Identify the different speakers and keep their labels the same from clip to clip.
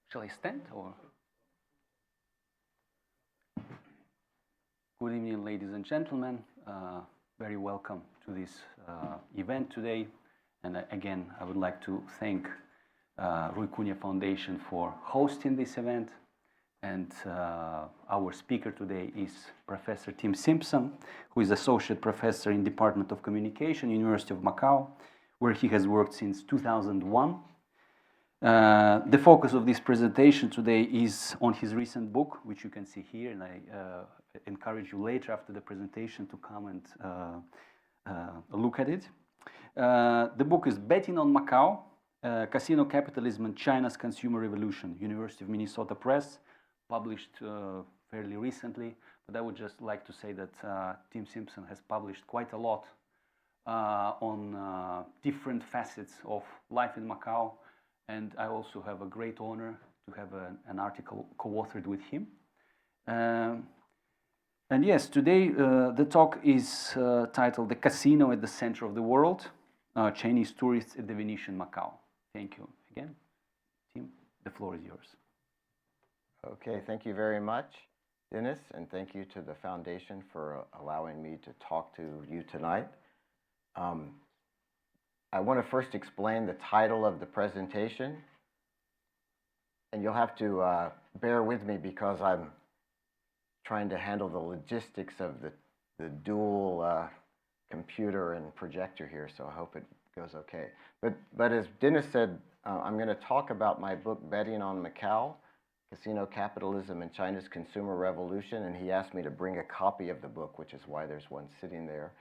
Speaker 1: Shall I stand or? Good evening, ladies and gentlemen. Very welcome to this event today. And again, I would like to thank Rui Cunha Foundation for hosting this event. And our speaker today is Professor Tim Simpson, who is Associate Professor in Department of Communication, University of Macau, where he has worked since 2001. The focus of this presentation today is on his recent book, which you can see here, and I encourage you later after the presentation to come and look at it. The book is Betting on Macau, Casino Capitalism and China's Consumer Revolution, University of Minnesota Press, published fairly recently. But I would just like to say that Tim Simpson has published quite a lot on different facets of life in Macau. And I also have a great honor to have an article co-authored with him. And yes, today the talk is titled The Casino at the Center of the World, Chinese Tourists at the Venetian Macau. Thank you again. Tim, the floor is yours.
Speaker 2: Okay, thank you very much, Dennis, and thank you to the Foundation for allowing me to talk to you tonight. I want to first explain the title of the presentation, and you'll have to bear with me because I'm trying to handle the logistics of the dual computer and projector here, so I hope it goes okay. But as Dennis said, I'm going to talk about my book, Betting on Macau, Casino Capitalism and China's Consumer Revolution, and he asked me to bring a copy of the book, which is why there's one sitting there.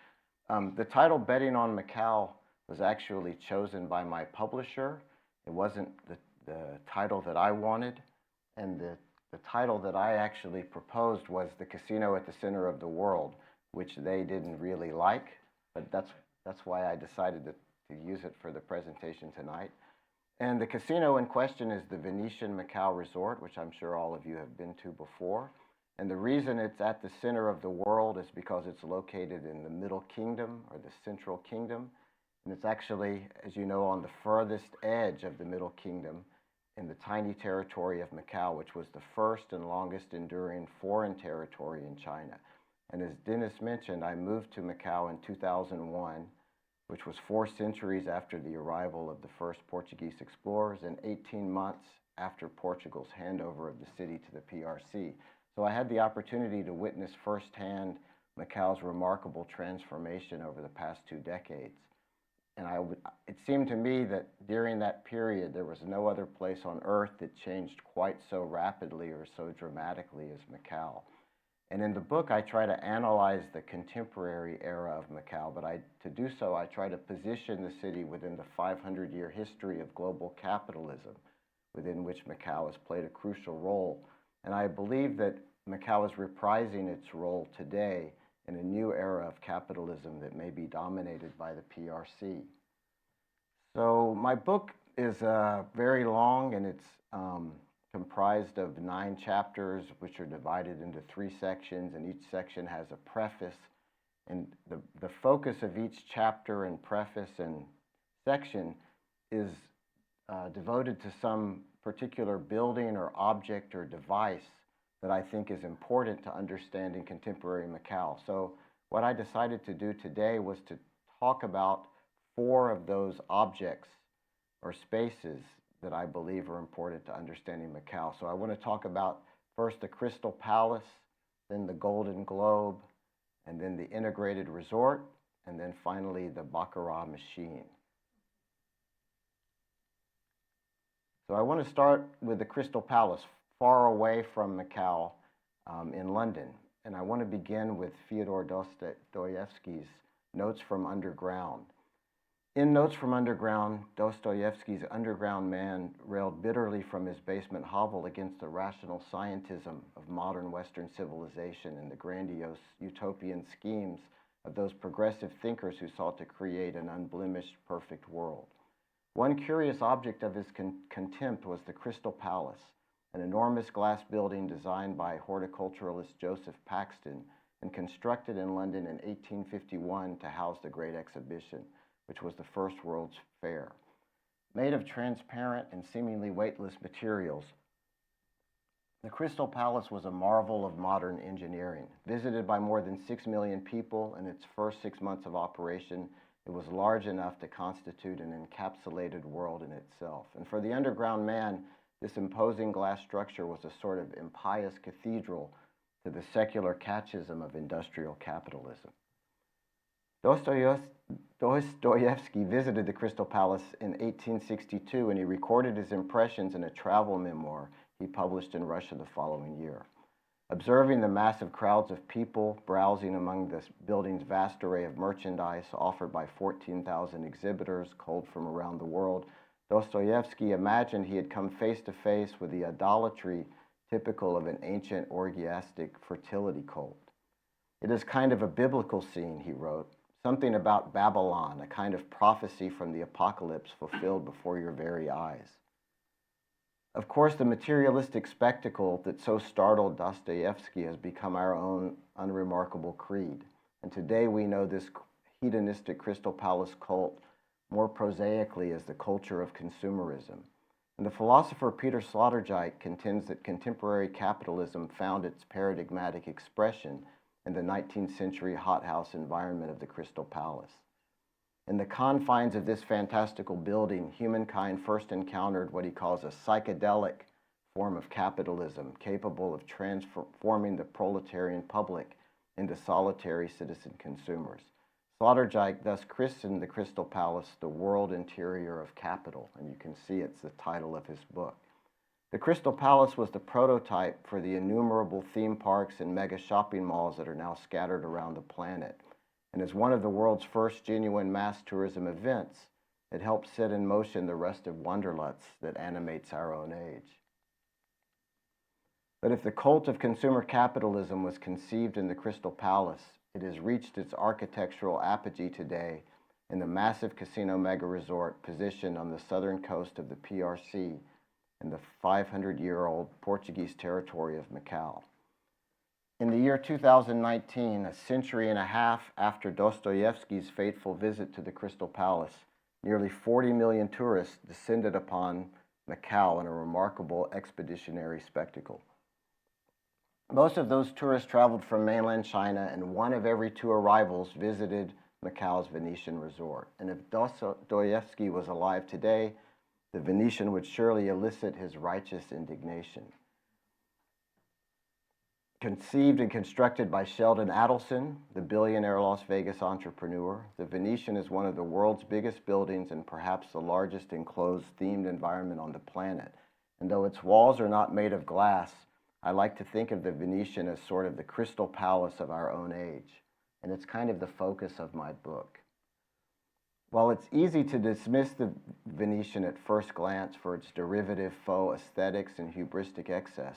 Speaker 2: The title, Betting on Macau, was actually chosen by my publisher. It wasn't the title that I wanted, and the title that I actually proposed was The Casino at the Center of the World, which they didn't really like, but that's why I decided to use it for the presentation tonight. And the casino in question is the Venetian Macau Resort, which I'm sure all of you have been to before. And the reason it's at the center of the world is because it's located in the Middle Kingdom, or the Central Kingdom. And it's actually, as you know, on the furthest edge of the Middle Kingdom in the tiny territory of Macau, which was the first and longest enduring foreign territory in China. And as Dennis mentioned, I moved to Macau in 2001, which was 4 centuries after the arrival of the first Portuguese explorers and 18 months after Portugal's handover of the city to the PRC. So I had the opportunity to witness firsthand Macau's remarkable transformation over the past 2 decades. And it seemed to me that during that period, there was no other place on earth that changed quite so rapidly or so dramatically as Macau. And in the book, I try to analyze the contemporary era of Macau, but to do so, I try to position the city within the 500-year history of global capitalism, within which Macau has played a crucial role. And I believe that Macau is reprising its role today in a new era of capitalism that may be dominated by the PRC. So my book is very long, and it's comprised of 9 chapters, which are divided into 3 sections, and each section has a preface. And the focus of each chapter and preface and section is devoted to some particular building or object or device that I think is important to understanding contemporary Macau. So what I decided to do today was to talk about 4 of those objects or spaces that I believe are important to understanding Macau. So I want to talk about first the Crystal Palace, then the Golden Globe, and then the Integrated Resort, and then finally the Baccarat machine. So I want to start with the Crystal Palace, far away from Macau in London. And I want to begin with Fyodor Dostoevsky's Notes from Underground. In Notes from Underground, Dostoevsky's underground man railed bitterly from his basement hovel against the rational scientism of modern Western civilization and the grandiose utopian schemes of those progressive thinkers who sought to create an unblemished, perfect world. One curious object of his contempt was the Crystal Palace, an enormous glass building designed by horticulturalist Joseph Paxton and constructed in London in 1851 to house the Great Exhibition, which was the first World's Fair. Made of transparent and seemingly weightless materials, The Crystal Palace was a marvel of modern engineering. Visited by more than 6 million people in its first 6 months of operation, it was large enough to constitute an encapsulated world in itself. And for the underground man, this imposing glass structure was a sort of impious cathedral to the secular catechism of industrial capitalism. Dostoevsky visited the Crystal Palace in 1862, and he recorded his impressions in a travel memoir he published in Russia the following year. Observing the massive crowds of people browsing among the building's vast array of merchandise offered by 14,000 exhibitors culled from around the world, Dostoevsky imagined he had come face to face with the idolatry typical of an ancient orgiastic fertility cult. It is kind of a biblical scene, he wrote, something about Babylon, a kind of prophecy from the apocalypse fulfilled before your very eyes. Of course, the materialistic spectacle that so startled Dostoevsky has become our own unremarkable creed. And today we know this hedonistic Crystal Palace cult more prosaically as the culture of consumerism. And the philosopher Peter Sloterdijk contends that contemporary capitalism found its paradigmatic expression in the 19th century hothouse environment of the Crystal Palace. In the confines of this fantastical building, humankind first encountered what he calls a psychedelic form of capitalism capable of transforming the proletarian public into solitary citizen consumers. Sloterdijk thus christened the Crystal Palace the world interior of capital, and you can see it's the title of his book. The Crystal Palace was the prototype for the innumerable theme parks and mega shopping malls that are now scattered around the planet. And as one of the world's first genuine mass tourism events, it helped set in motion the rest of Wanderlust that animates our own age. But if the cult of consumer capitalism was conceived in the Crystal Palace, it has reached its architectural apogee today in the massive casino mega resort positioned on the southern coast of the PRC in the 500-year-old Portuguese territory of Macau. In the year 2019, a century and a half after Dostoevsky's fateful visit to the Crystal Palace, nearly 40 million tourists descended upon Macau in a remarkable expeditionary spectacle. Most of those tourists traveled from mainland China, and 1 of every 2 arrivals visited Macau's Venetian resort. And if Dostoevsky was alive today, the Venetian would surely elicit his righteous indignation. Conceived and constructed by Sheldon Adelson, the billionaire Las Vegas entrepreneur, the Venetian is one of the world's biggest buildings and perhaps the largest enclosed themed environment on the planet. And though its walls are not made of glass, I like to think of the Venetian as sort of the Crystal Palace of our own age. And it's kind of the focus of my book. While it's easy to dismiss the Venetian at first glance for its derivative faux aesthetics and hubristic excess,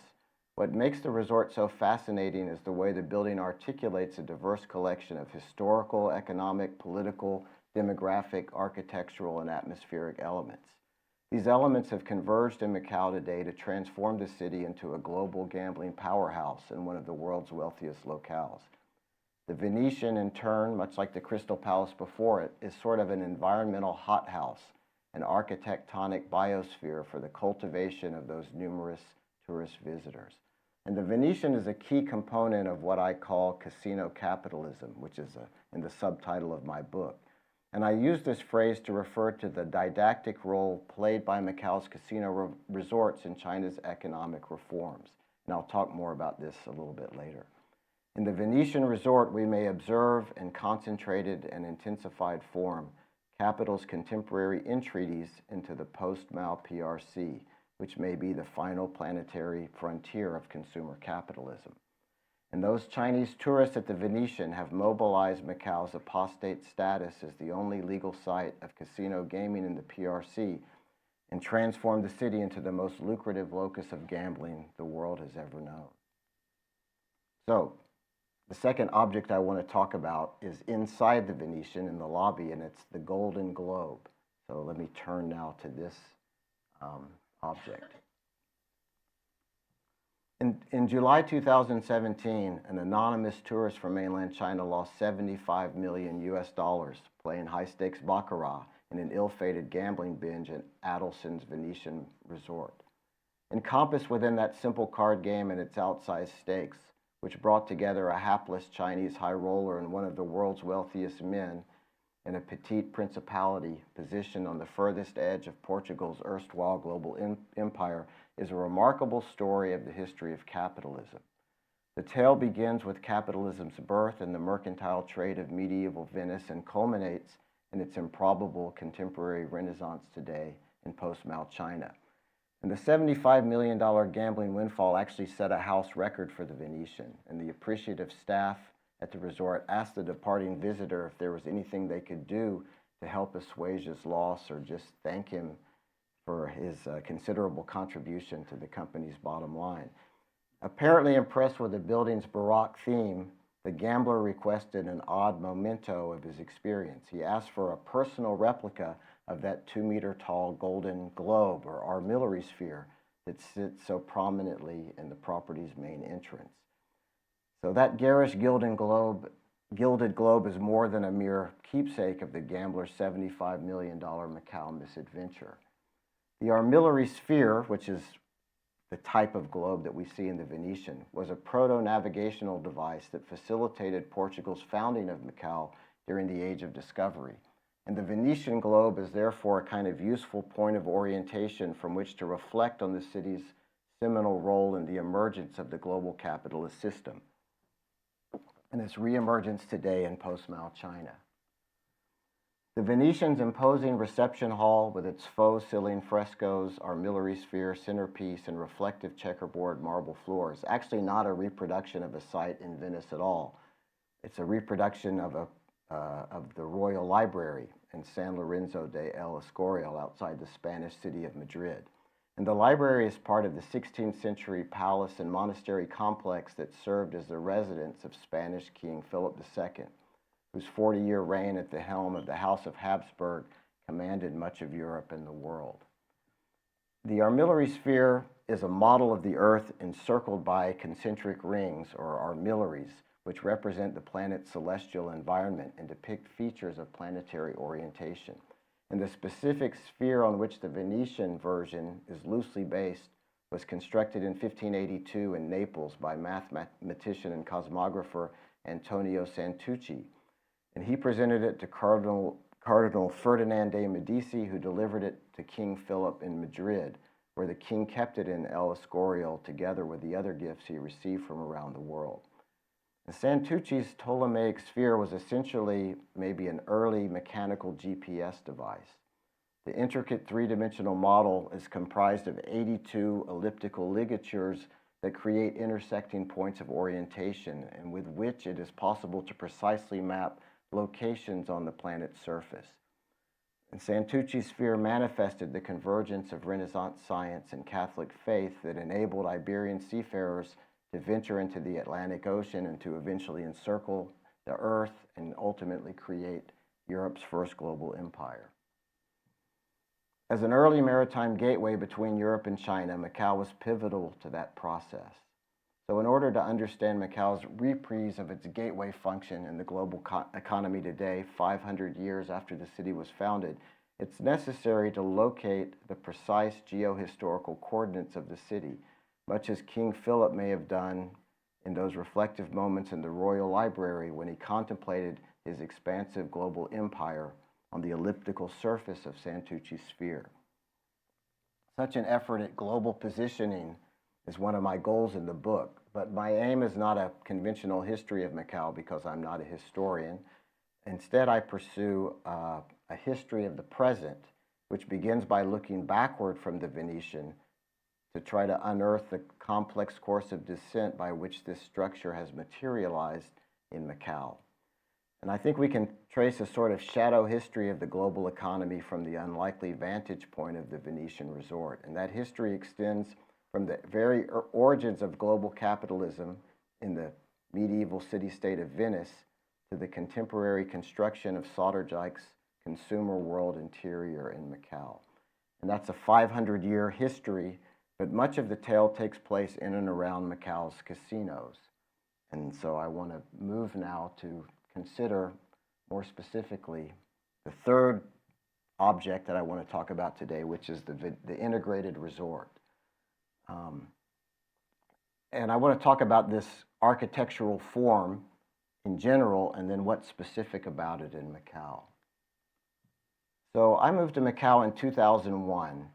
Speaker 2: what makes the resort so fascinating is the way the building articulates a diverse collection of historical, economic, political, demographic, architectural, and atmospheric elements. These elements have converged in Macau today to transform the city into a global gambling powerhouse and one of the world's wealthiest locales. The Venetian, in turn, much like the Crystal Palace before it, is sort of an environmental hothouse, an architectonic biosphere for the cultivation of those numerous tourist visitors. And the Venetian is a key component of what I call casino capitalism, which is in the subtitle of my book. And I use this phrase to refer to the didactic role played by Macau's casino resorts in China's economic reforms. And I'll talk more about this a little bit later. In the Venetian resort, we may observe in concentrated and intensified form capital's contemporary entreaties into the post-Mao PRC, which may be the final planetary frontier of consumer capitalism. And those Chinese tourists at the Venetian have mobilized Macau's apostate status as the only legal site of casino gaming in the PRC and transformed the city into the most lucrative locus of gambling the world has ever known. So, the second object I want to talk about is inside the Venetian in the lobby, and it's the Golden Globe. So let me turn now to this object. In July 2017, an anonymous tourist from mainland China lost $75 million playing high-stakes baccarat in an ill-fated gambling binge at Adelson's Venetian resort. encompassed within that simple card game and its outsized stakes, which brought together a hapless Chinese high roller and one of the world's wealthiest men in a petite principality positioned on the furthest edge of Portugal's erstwhile global empire, is a remarkable story of the history of capitalism. The tale begins with capitalism's birth in the mercantile trade of medieval Venice and culminates in its improbable contemporary renaissance today in post-Mao China. And the $75 million gambling windfall actually set a house record for the Venetian, and the appreciative staff at the resort asked the departing visitor if there was anything they could do to help assuage his loss or just thank him for his considerable contribution to the company's bottom line. Apparently impressed with the building's Baroque theme, the gambler requested an odd memento of his experience. He asked for a personal replica of that 2-meter tall golden globe or armillary sphere that sits so prominently in the property's main entrance. So that garish gilded globe is more than a mere keepsake of the gambler's $75 million Macau misadventure. The armillary sphere, which is the type of globe that we see in the Venetian, was a proto-navigational device that facilitated Portugal's founding of Macau during the Age of Discovery. And the Venetian globe is therefore a kind of useful point of orientation from which to reflect on the city's seminal role in the emergence of the global capitalist system and its reemergence today in post-Mao China. The Venetian's imposing reception hall with its faux ceiling frescoes, armillary sphere, centerpiece, and reflective checkerboard marble floors is actually not a reproduction of a site in Venice at all. It's a reproduction of the Royal Library in San Lorenzo de El Escorial outside the Spanish city of Madrid. And the library is part of the 16th century palace and monastery complex that served as the residence of Spanish King Philip II, whose 40-year reign at the helm of the House of Habsburg commanded much of Europe and the world. The armillary sphere is a model of the Earth encircled by concentric rings, or armillaries, which represent the planet's celestial environment and depict features of planetary orientation. And the specific sphere on which the Venetian version is loosely based was constructed in 1582 in Naples by mathematician and cosmographer Antonio Santucci. And he presented it to Cardinal Ferdinand de Medici, who delivered it to King Philip in Madrid, where the king kept it in El Escorial together with the other gifts he received from around the world. And Santucci's Ptolemaic sphere was essentially maybe an early mechanical GPS device. The intricate three-dimensional model is comprised of 82 elliptical ligatures that create intersecting points of orientation and with which it is possible to precisely map locations on the planet's surface. And Santucci's sphere manifested the convergence of Renaissance science and Catholic faith that enabled Iberian seafarers to venture into the Atlantic Ocean and to eventually encircle the Earth and ultimately create Europe's first global empire. As an early maritime gateway between Europe and China, Macau was pivotal to that process. So in order to understand Macau's reprise of its gateway function in the global economy today, 500 years after the city was founded, it's necessary to locate the precise geohistorical coordinates of the city, much as King Philip may have done in those reflective moments in the Royal Library when he contemplated his expansive global empire on the elliptical surface of Santucci's sphere. Such an effort at global positioning is one of my goals in the book, but my aim is not a conventional history of Macau because I'm not a historian. Instead, I pursue a history of the present, which begins by looking backward from the Venetian to try to unearth the complex course of descent by which this structure has materialized in Macau. And I think we can trace a sort of shadow history of the global economy from the unlikely vantage point of the Venetian resort. And that history extends from the very origins of global capitalism in the medieval city-state of Venice to the contemporary construction of Sloterdijk's consumer world interior in Macau. And that's a 500-year history, but much of the tale takes place in and around Macau's casinos. And so I want to move now to consider more specifically the third object that I want to talk about today, which is the integrated resort. And I want to talk about this architectural form in general, and then what's specific about it in Macau. So I moved to Macau in 2001,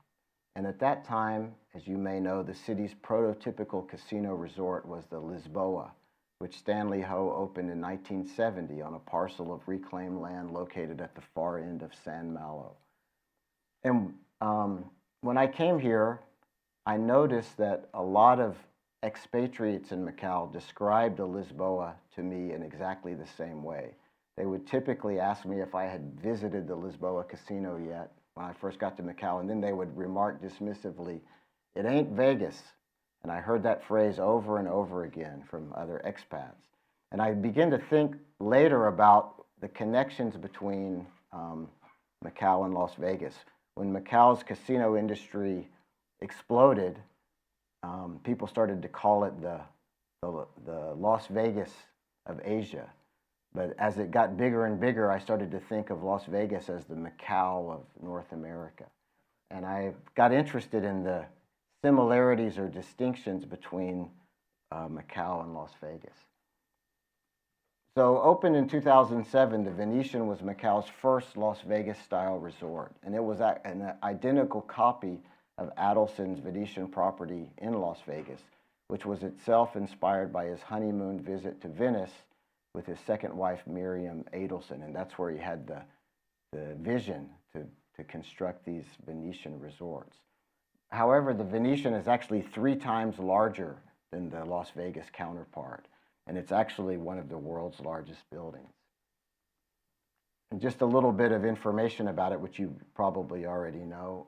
Speaker 2: and at that time, as you may know, the city's prototypical casino resort was the Lisboa, which Stanley Ho opened in 1970 on a parcel of reclaimed land located at the far end of San Malo. And when I came here, I noticed that a lot of expatriates in Macau described the Lisboa to me in exactly the same way. They would typically ask me if I had visited the Lisboa casino yet when I first got to Macau, and then they would remark dismissively, "It ain't Vegas." And I heard that phrase over and over again from other expats. And I began to think later about the connections between Macau and Las Vegas. When Macau's casino industry exploded, people started to call it the Las Vegas of Asia. But as it got bigger and bigger, I started to think of Las Vegas as the Macau of North America. And I got interested in the similarities or distinctions between Macau and Las Vegas. So opened in 2007, the Venetian was Macau's first Las Vegas-style resort. And it was an identical copy of Adelson's Venetian property in Las Vegas, which was itself inspired by his honeymoon visit to Venice with his second wife, Miriam Adelson. And that's where he had the vision to construct these Venetian resorts. However, the Venetian is actually 3 times larger than the Las Vegas counterpart, and it's actually one of the world's largest buildings. And just a little bit of information about it, which you probably already know.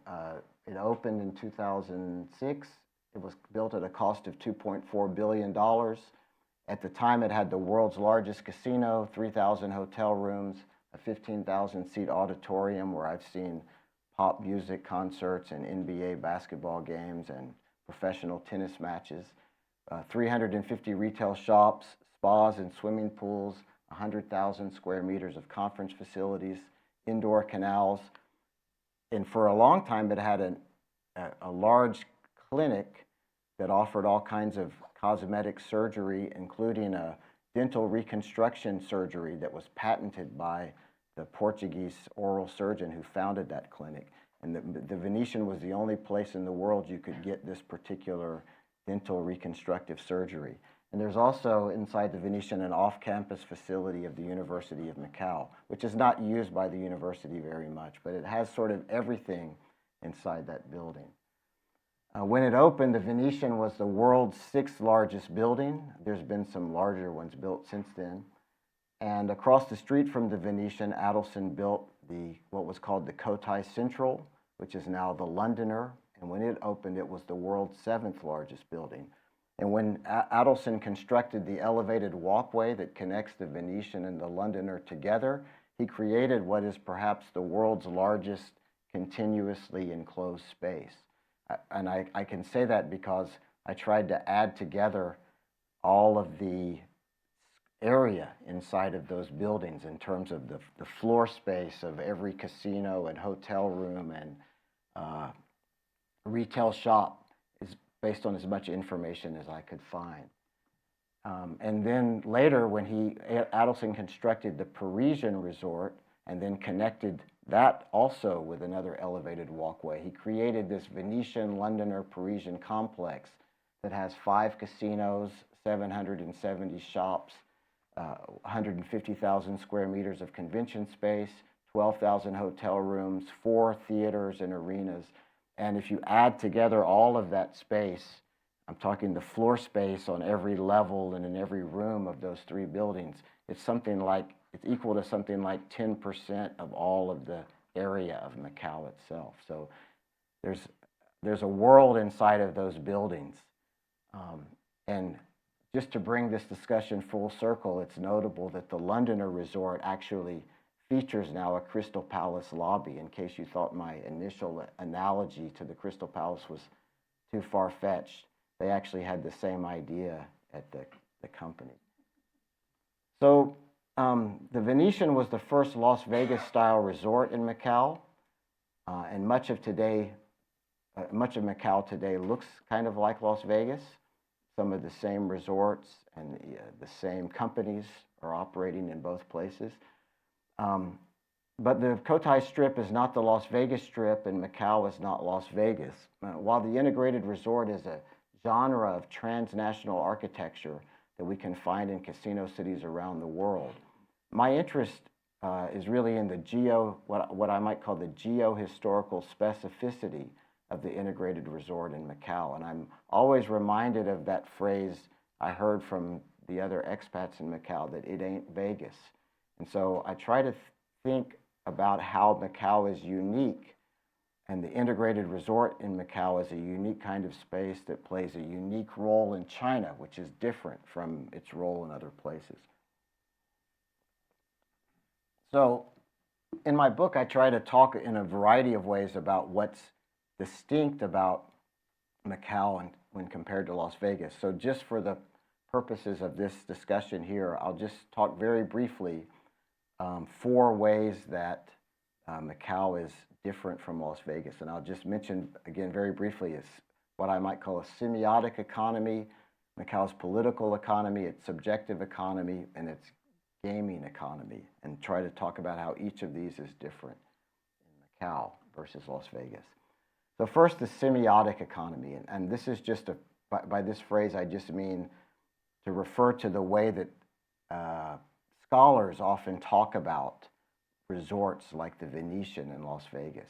Speaker 2: It opened in 2006. It was built at a cost of $2.4 billion. At the time, it had the world's largest casino, 3,000 hotel rooms, a 15,000-seat auditorium where I've seen pop music concerts and NBA basketball games and professional tennis matches, 350 retail shops, spas and swimming pools, 100,000 square meters of conference facilities, indoor canals. And for a long time, it had a large clinic that offered all kinds of cosmetic surgery, including a dental reconstruction surgery that was patented by the Portuguese oral surgeon who founded that clinic. And the Venetian was the only place in the world you could get this particular dental reconstructive surgery. And there's also inside the Venetian an off-campus facility of the University of Macau, which is not used by the university very much, but it has sort of everything inside that building. When it opened, the Venetian was the world's 6th largest building. There's been some larger ones built since then. And across the street from the Venetian, Adelson built what was called the Cotai Central, which is now the Londoner. And when it opened, it was the world's 7th largest building. And when Adelson constructed the elevated walkway that connects the Venetian and the Londoner together, he created what is perhaps the world's largest continuously enclosed space. And I can say that because I tried to add together all of the area inside of those buildings in terms of the floor space of every casino and hotel room and retail shop is based on as much information as I could find. And then later, when Adelson constructed the Parisian resort and then connected that also with another elevated walkway, he created this Venetian, Londoner, Parisian complex that has 5 casinos, 770 shops, 150,000 square meters of convention space, 12,000 hotel rooms, 4 theaters and arenas. And if you add together all of that space, I'm talking the floor space on every level and in every room of those 3 buildings, it's equal to something like 10% of all of the area of Macau itself. So there's a world inside of those buildings. And just to bring this discussion full circle, it's notable that the Londoner Resort actually features now a Crystal Palace lobby, in case you thought my initial analogy to the Crystal Palace was too far-fetched. They actually had the same idea at the company. So the Venetian was the first Las Vegas-style resort in Macau, and much of today much of Macau today looks kind of like Las Vegas. Some of the same resorts and the same companies are operating in both places. But the Cotai Strip is not the Las Vegas Strip, and Macau is not Las Vegas. While the integrated resort is a genre of transnational architecture that we can find in casino cities around the world, my interest is really in the what I might call the geo-historical specificity of the integrated resort in Macau. And I'm always reminded of that phrase I heard from the other expats in Macau, that it ain't Vegas. And so I try to think about how Macau is unique, and the integrated resort in Macau is a unique kind of space that plays a unique role in China, which is different from its role in other places. So in my book, I try to talk in a variety of ways about what's distinct about Macau and when compared to Las Vegas. So just for the purposes of this discussion here, I'll just talk very briefly 4 ways that Macau is different from Las Vegas. And I'll just mention again very briefly is what I might call a semiotic economy, Macau's political economy, its subjective economy, and its gaming economy, and try to talk about how each of these is different in Macau versus Las Vegas. So first, the semiotic economy, and this is just by this phrase I just mean to refer to the way that scholars often talk about resorts like the Venetian in Las Vegas.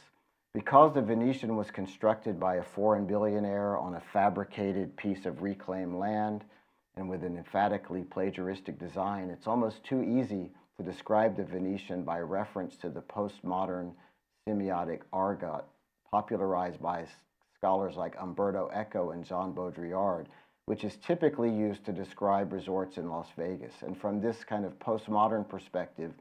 Speaker 2: Because the Venetian was constructed by a foreign billionaire on a fabricated piece of reclaimed land and with an emphatically plagiaristic design, it's almost too easy to describe the Venetian by reference to the postmodern semiotic argot popularized by scholars like Umberto Eco and Jean Baudrillard, which is typically used to describe resorts in Las Vegas. And from this kind of postmodern perspective,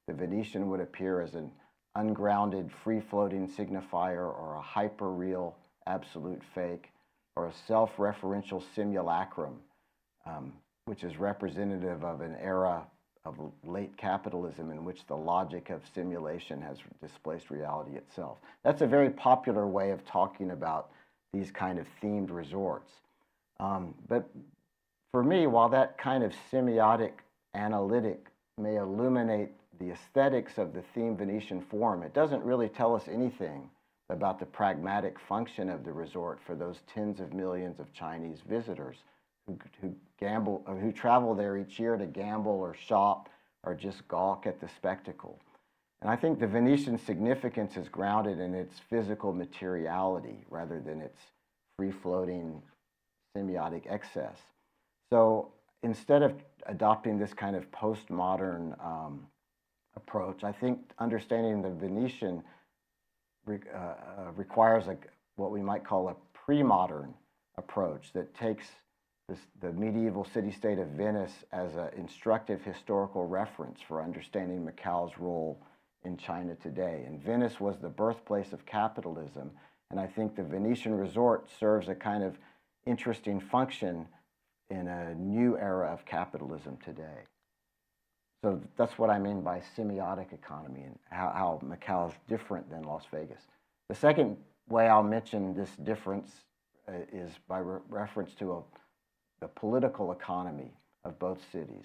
Speaker 2: the Venetian would appear as an ungrounded, free-floating signifier, or a hyper-real absolute fake, or a self-referential simulacrum, which is representative of an era of late capitalism in which the logic of simulation has displaced reality itself. That's a very popular way of talking about these kind of themed resorts. But for me, while that kind of semiotic analytic may illuminate the aesthetics of the themed Venetian form, it doesn't really tell us anything about the pragmatic function of the resort for those tens of millions of Chinese visitors who gamble, or who travel there each year to gamble or shop or just gawk at the spectacle. And I think the Venetian's significance is grounded in its physical materiality rather than its free-floating semiotic excess. So instead of adopting this kind of postmodern approach, I think understanding the Venetian requires what we might call a pre-modern approach that takes the medieval city-state of Venice as an instructive historical reference for understanding Macau's role in China today. And Venice was the birthplace of capitalism, and I think the Venetian resort serves a kind of interesting function in a new era of capitalism today. So that's what I mean by semiotic economy and how Macau is different than Las Vegas. The second way I'll mention this difference is by reference to the political economy of both cities.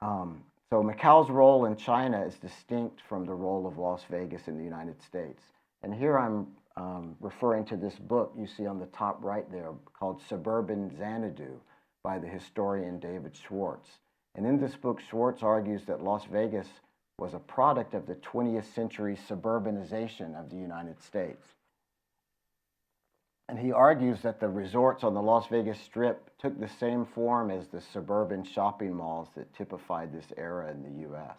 Speaker 2: So Macau's role in China is distinct from the role of Las Vegas in the United States. And here I'm referring to this book you see on the top right there called Suburban Xanadu by the historian David Schwartz. And in this book, Schwartz argues that Las Vegas was a product of the 20th century suburbanization of the United States. And he argues that the resorts on the Las Vegas Strip took the same form as the suburban shopping malls that typified this era in the U.S.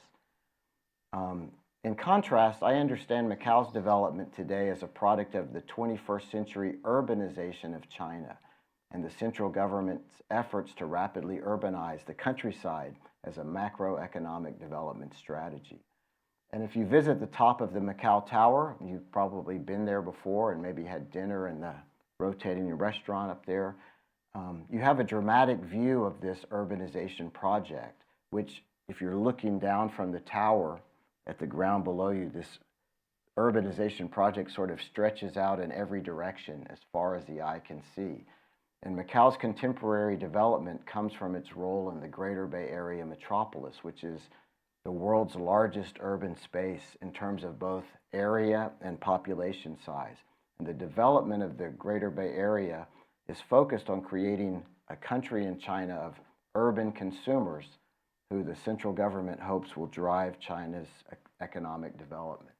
Speaker 2: In contrast, I understand Macau's development today as a product of the 21st century urbanization of China and the central government's efforts to rapidly urbanize the countryside as a macroeconomic development strategy. And if you visit the top of the Macau Tower, you've probably been there before and maybe had dinner in the rotating restaurant up there, you have a dramatic view of this urbanization project, which if you're looking down from the tower at the ground below you, this urbanization project sort of stretches out in every direction as far as the eye can see. And Macau's contemporary development comes from its role in the Greater Bay Area metropolis, which is the world's largest urban space in terms of both area and population size. And the development of the Greater Bay Area is focused on creating a country in China of urban consumers who the central government hopes will drive China's economic development.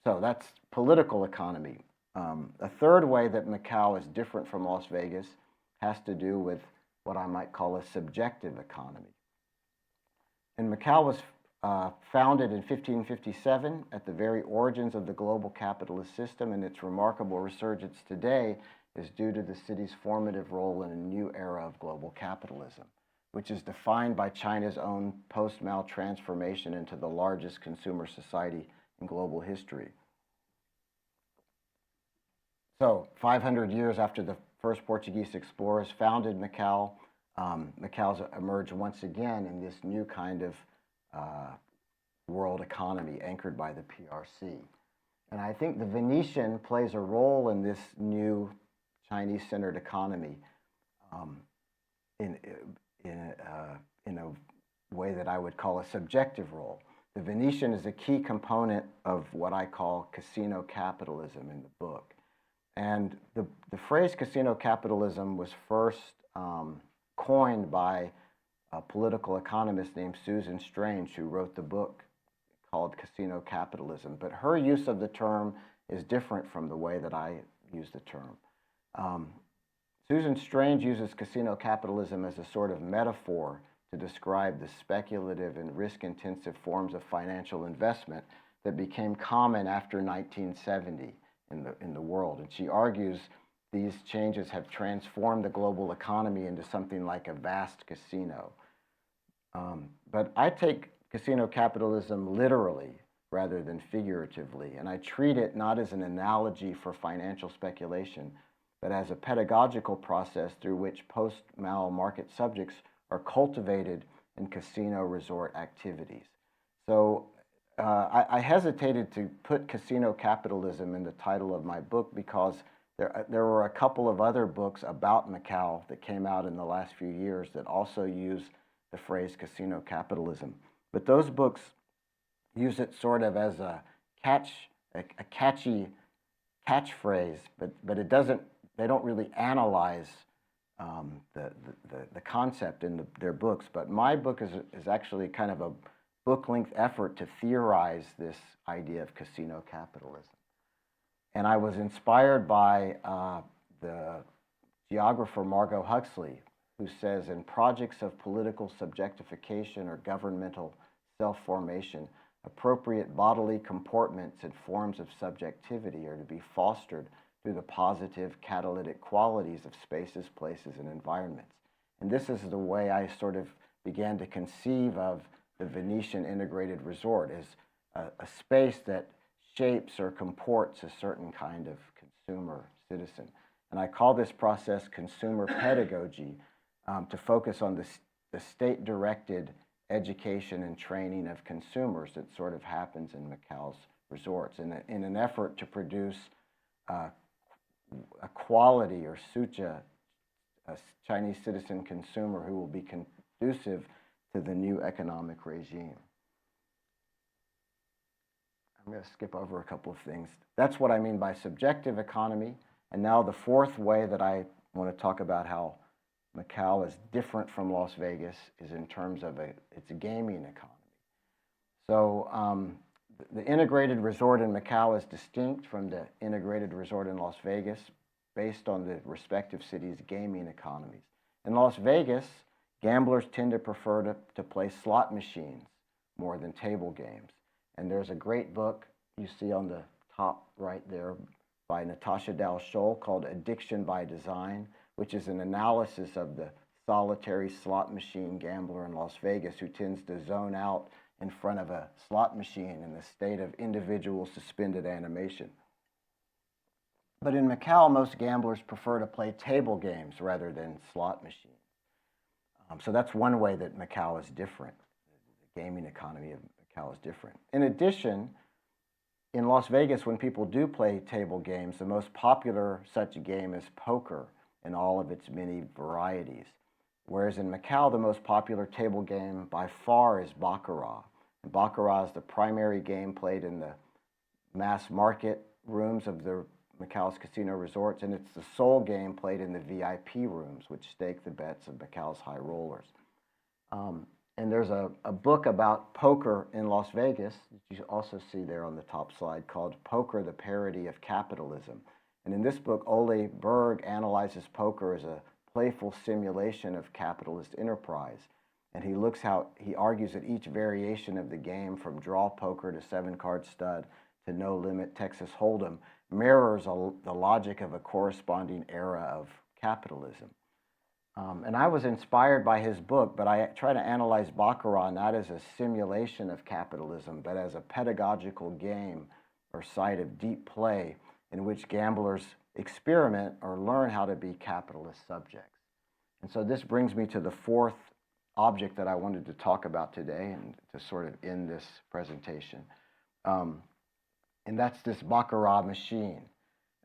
Speaker 2: So that's political economy. A third way that Macau is different from Las Vegas has to do with what I might call a subjective economy. And Macau was founded in 1557 at the very origins of the global capitalist system, and its remarkable resurgence today is due to the city's formative role in a new era of global capitalism, which is defined by China's own post-Mao transformation into the largest consumer society in global history. So 500 years after the first Portuguese explorers founded Macau, Macau's emerged once again in this new kind of world economy anchored by the PRC. And I think the Venetian plays a role in this new Chinese-centered economy in a way that I would call a subjective role. The Venetian is a key component of what I call casino capitalism in the book. And the phrase casino capitalism was first coined by a political economist named Susan Strange, who wrote the book called Casino Capitalism. But her use of the term is different from the way that I use the term. Susan Strange uses casino capitalism as a sort of metaphor to describe the speculative and risk-intensive forms of financial investment that became common after 1970 in the world. And she argues these changes have transformed the global economy into something like a vast casino. But I take casino capitalism literally rather than figuratively, and I treat it not as an analogy for financial speculation, but as a pedagogical process through which post-Mao market subjects are cultivated in casino resort activities. So I hesitated to put casino capitalism in the title of my book because there were a couple of other books about Macau that came out in the last few years that also use the phrase casino capitalism. But those books use it sort of as a catchy catchphrase, but it doesn't. They don't really analyze the concept in their books. But my book is actually kind of a book-length effort to theorize this idea of casino capitalism. And I was inspired by the geographer Margot Huxley, who says, in projects of political subjectification or governmental self-formation, appropriate bodily comportments and forms of subjectivity are to be fostered through the positive catalytic qualities of spaces, places, and environments. And this is the way I sort of began to conceive of the Venetian integrated resort as a space that shapes or comports a certain kind of consumer citizen. And I call this process consumer pedagogy to focus on the state-directed education and training of consumers that sort of happens in Macau's resorts in an effort to produce a quality or sucha, a Chinese citizen consumer who will be conducive to the new economic regime. I'm going to skip over a couple of things. That's what I mean by subjective economy. And now the fourth way that I want to talk about how Macau is different from Las Vegas is in terms of its gaming economy. So the integrated resort in Macau is distinct from the integrated resort in Las Vegas based on the respective cities' gaming economies. In Las Vegas, gamblers tend to prefer to play slot machines more than table games. And there's a great book you see on the top right there by Natasha Dow Scholl called Addiction by Design, which is an analysis of the solitary slot machine gambler in Las Vegas who tends to zone out in front of a slot machine in a state of individual suspended animation. But in Macau, most gamblers prefer to play table games rather than slot machines. So that's one way that Macau is different, the gaming economy of Macau is different. In addition, in Las Vegas, when people do play table games, the most popular such game is poker in all of its many varieties. Whereas in Macau, the most popular table game by far is baccarat. And baccarat is the primary game played in the mass market rooms of the Macau's casino resorts, and it's the sole game played in the VIP rooms, which stake the bets of Macau's high rollers. And there's a book about poker in Las Vegas that you also see there on the top slide called Poker, the Parody of Capitalism. And in this book, Ole Berg analyzes poker as a playful simulation of capitalist enterprise. And he argues that each variation of the game, from draw poker to 7-card stud to no limit Texas Hold'em, mirrors the logic of a corresponding era of capitalism. And I was inspired by his book, but I try to analyze baccarat not as a simulation of capitalism, but as a pedagogical game or site of deep play in which gamblers experiment or learn how to be capitalist subjects. And so this brings me to the fourth object that I wanted to talk about today and to sort of end this presentation. And that's this baccarat machine.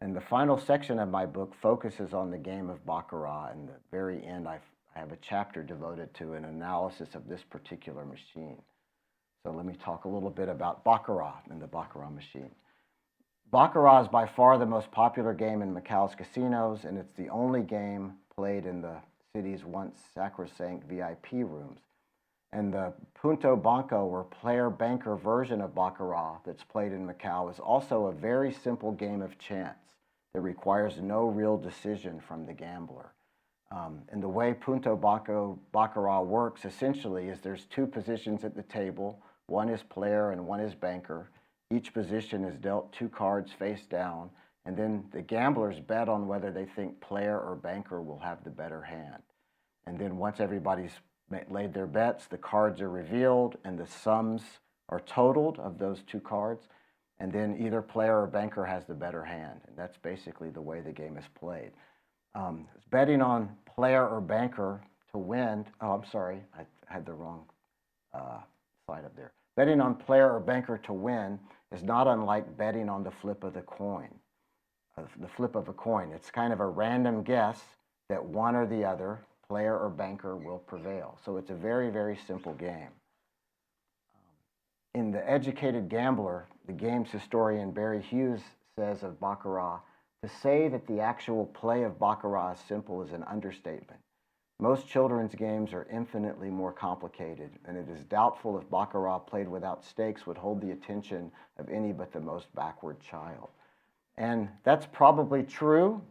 Speaker 2: And the final section of my book focuses on the game of baccarat. And at the very end, I have a chapter devoted to an analysis of this particular machine. So let me talk a little bit about baccarat and the baccarat machine. Baccarat is by far the most popular game in Macau's casinos, and it's the only game played in the city's once sacrosanct VIP rooms. And the Punto Banco, or player-banker version of baccarat that's played in Macau, is also a very simple game of chance that requires no real decision from the gambler. And the way Punto Banco baccarat works essentially is there's two positions at the table. One is player and one is banker. Each position is dealt 2 cards face down, and then the gamblers bet on whether they think player or banker will have the better hand. And then once everybody's laid their bets, the cards are revealed and the sums are totaled of those 2 cards, and then either player or banker has the better hand. And that's basically the way the game is played. Betting on player or banker to win, I'm sorry, I had the wrong slide up there. Betting on player or banker to win is not unlike betting on the flip of the coin. The flip of a coin. It's kind of a random guess that one or the other, player or banker, will prevail. So it's a very, very simple game. In The Educated Gambler, the games historian Barry Hughes says of baccarat, to say that the actual play of baccarat is simple is an understatement. Most children's games are infinitely more complicated, and it is doubtful if baccarat played without stakes would hold the attention of any but the most backward child. And that's probably true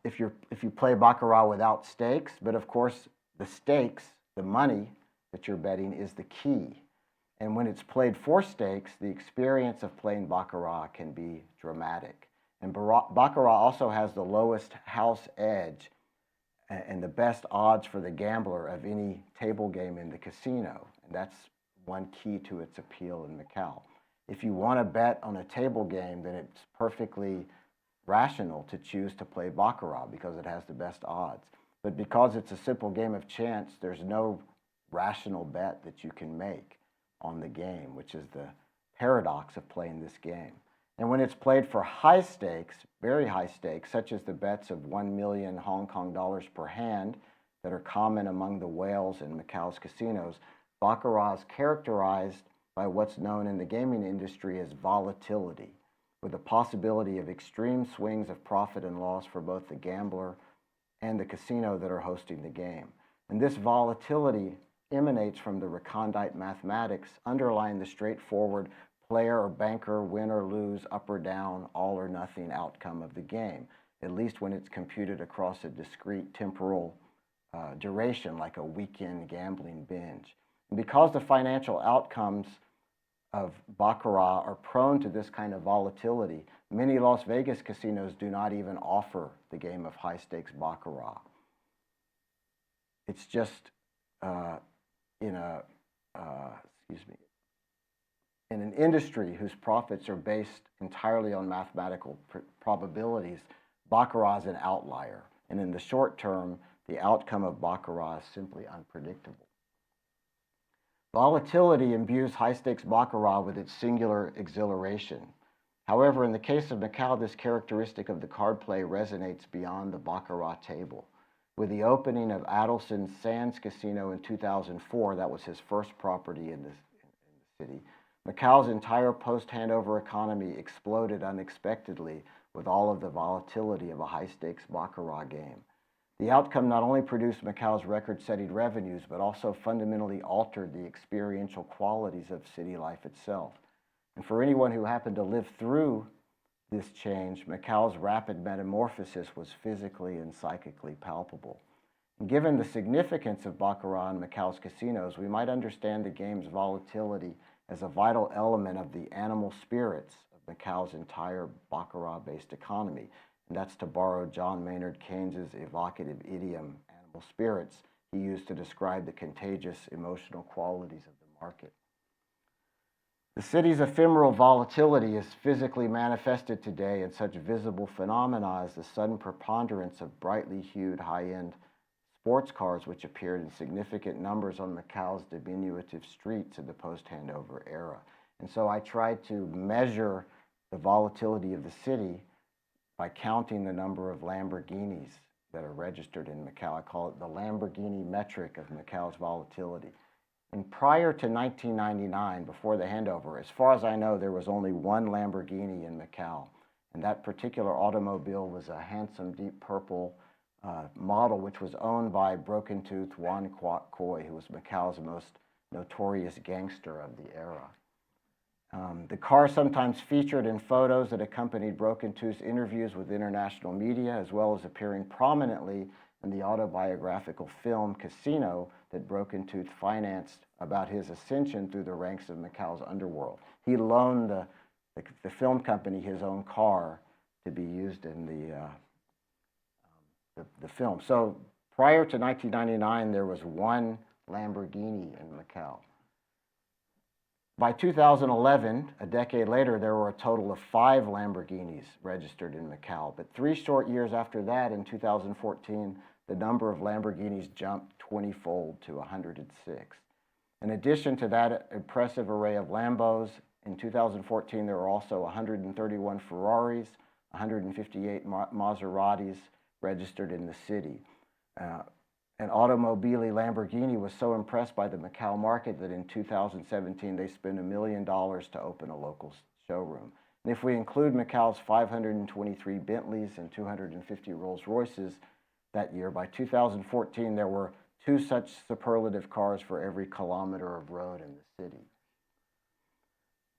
Speaker 2: if you play baccarat without stakes, but of course the stakes, the money that you're betting, is the key. And when it's played for stakes, the experience of playing baccarat can be dramatic. And baccarat also has the lowest house edge and the best odds for the gambler of any table game in the casino. And that's one key to its appeal in Macau. If you want to bet on a table game, then it's perfectly rational to choose to play baccarat because it has the best odds. But because it's a simple game of chance, there's no rational bet that you can make on the game, which is the paradox of playing this game. And when it's played for high stakes, very high stakes, such as the bets of 1 million Hong Kong dollars per hand that are common among the whales in Macau's casinos, baccarat is characterized by what's known in the gaming industry as volatility, with the possibility of extreme swings of profit and loss for both the gambler and the casino that are hosting the game. And this volatility emanates from the recondite mathematics underlying the straightforward player or banker, win or lose, up or down, all or nothing outcome of the game, at least when it's computed across a discrete temporal duration, like a weekend gambling binge. And because the financial outcomes of baccarat are prone to this kind of volatility, many Las Vegas casinos do not even offer the game of high-stakes baccarat. It's just in an industry whose profits are based entirely on mathematical probabilities, baccarat is an outlier. And in the short term, the outcome of baccarat is simply unpredictable. Volatility imbues high-stakes baccarat with its singular exhilaration. However, in the case of Macau, this characteristic of the card play resonates beyond the baccarat table. With the opening of Adelson's Sands Casino in 2004, that was his first property in the city, Macau's entire post-handover economy exploded unexpectedly with all of the volatility of a high-stakes baccarat game. The outcome not only produced Macau's record-setting revenues, but also fundamentally altered the experiential qualities of city life itself. And for anyone who happened to live through this change, Macau's rapid metamorphosis was physically and psychically palpable. And given the significance of baccarat in Macau's casinos, we might understand the game's volatility as a vital element of the animal spirits of Macau's entire baccarat-based economy. And that's to borrow John Maynard Keynes' evocative idiom, animal spirits, he used to describe the contagious emotional qualities of the market. The city's ephemeral volatility is physically manifested today in such visible phenomena as the sudden preponderance of brightly hued high-end sports cars which appeared in significant numbers on Macau's diminutive streets in the post-handover era. And so I tried to measure the volatility of the city by counting the number of Lamborghinis that are registered in Macau. I call it the Lamborghini metric of Macau's volatility. And prior to 1999, before the handover, as far as I know, there was only one Lamborghini in Macau. And that particular automobile was a handsome deep purple model, which was owned by Broken Tooth Wan Kwok Koi, who was Macau's most notorious gangster of the era. The car sometimes featured in photos that accompanied Broken Tooth's interviews with international media, as well as appearing prominently in the autobiographical film Casino that Broken Tooth financed about his ascension through the ranks of Macau's underworld. He loaned the film company his own car to be used in the film. So prior to 1999, there was one Lamborghini in Macau. By 2011, a decade later, there were a total of 5 Lamborghinis registered in Macau. But 3 short years after that, in 2014, the number of Lamborghinis jumped 20-fold to 106. In addition to that impressive array of Lambos, in 2014, there were also 131 Ferraris, 158 Maseratis registered in the city. And Automobili Lamborghini was so impressed by the Macau market that in 2017 they spent $1 million to open a local showroom. And if we include Macau's 523 Bentleys and 250 Rolls Royces that year, by 2014 there were 2 such superlative cars for every kilometer of road in the city.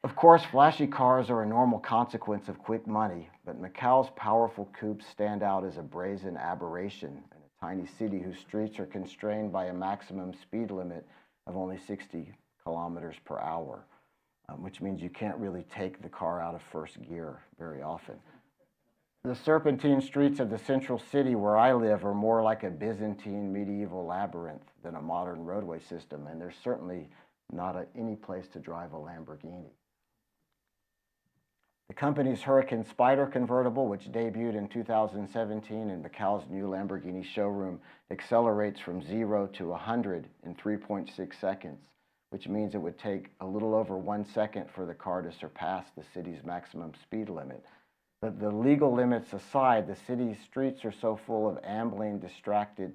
Speaker 2: Of course, flashy cars are a normal consequence of quick money, but Macau's powerful coupes stand out as a brazen aberration. Tiny city whose streets are constrained by a maximum speed limit of only 60 kilometers per hour, which means you can't really take the car out of first gear very often. The serpentine streets of the central city where I live are more like a Byzantine medieval labyrinth than a modern roadway system, and there's certainly not any place to drive a Lamborghini. The company's Hurricane Spider convertible, which debuted in 2017 in Macau's new Lamborghini showroom, accelerates from 0 to 100 in 3.6 seconds, which means it would take a little over 1 second for the car to surpass the city's maximum speed limit. But the legal limits aside, the city's streets are so full of ambling, distracted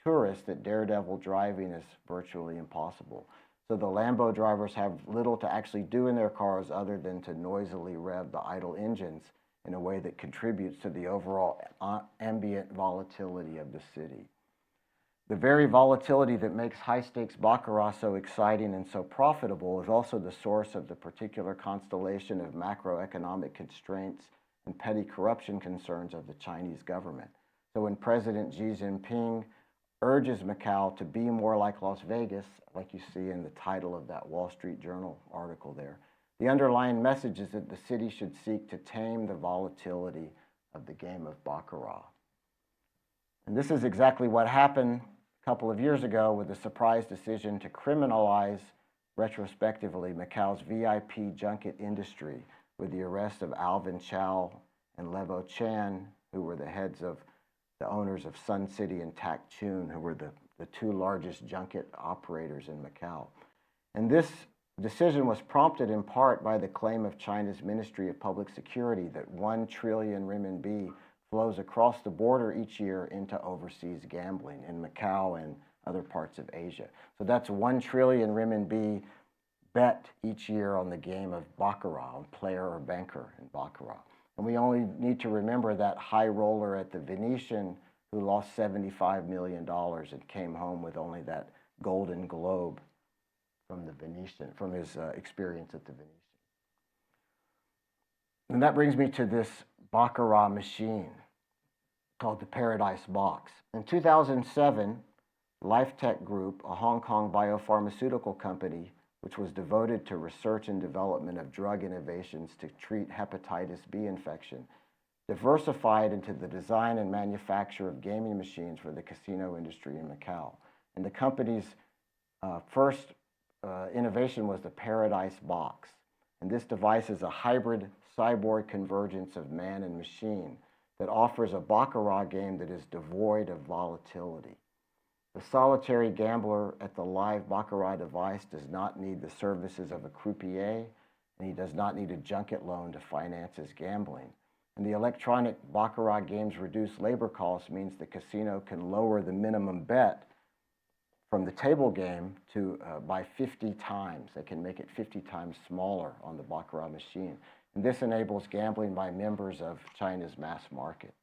Speaker 2: tourists that daredevil driving is virtually impossible. So the Lambo drivers have little to actually do in their cars other than to noisily rev the idle engines in a way that contributes to the overall ambient volatility of the city. The very volatility that makes high-stakes baccarat so exciting and so profitable is also the source of the particular constellation of macroeconomic constraints and petty corruption concerns of the Chinese government. So when President Xi Jinping urges Macau to be more like Las Vegas, like you see in the title of that Wall Street Journal article there, the underlying message is that the city should seek to tame the volatility of the game of baccarat. And this is exactly what happened a couple of years ago with the surprise decision to criminalize, retrospectively, Macau's VIP junket industry with the arrest of Alvin Chow and Levo Chan, who were the owners of Sun City and Tak Chun, who were the 2 largest junket operators in Macau. And this decision was prompted in part by the claim of China's Ministry of Public Security that 1 trillion renminbi flows across the border each year into overseas gambling in Macau and other parts of Asia. So that's 1 trillion renminbi bet each year on the game of baccarat, on player or banker in baccarat. And we only need to remember that high roller at the Venetian who lost $75 million and came home with only that Golden Globe from the Venetian, from his experience at the Venetian. And that brings me to this baccarat machine called the Paradise Box. In 2007, LifeTech Group, a Hong Kong biopharmaceutical company, which was devoted to research and development of drug innovations to treat hepatitis B infection, diversified into the design and manufacture of gaming machines for the casino industry in Macau. And the company's first innovation was the Paradise Box. And this device is a hybrid cyborg convergence of man and machine that offers a baccarat game that is devoid of volatility. The solitary gambler at the live baccarat device does not need the services of a croupier, and he does not need a junket loan to finance his gambling. And the electronic baccarat game's reduced labor costs means the casino can lower the minimum bet from the table game to by 50 times. They can make it 50 times smaller on the baccarat machine. And this enables gambling by members of China's mass market.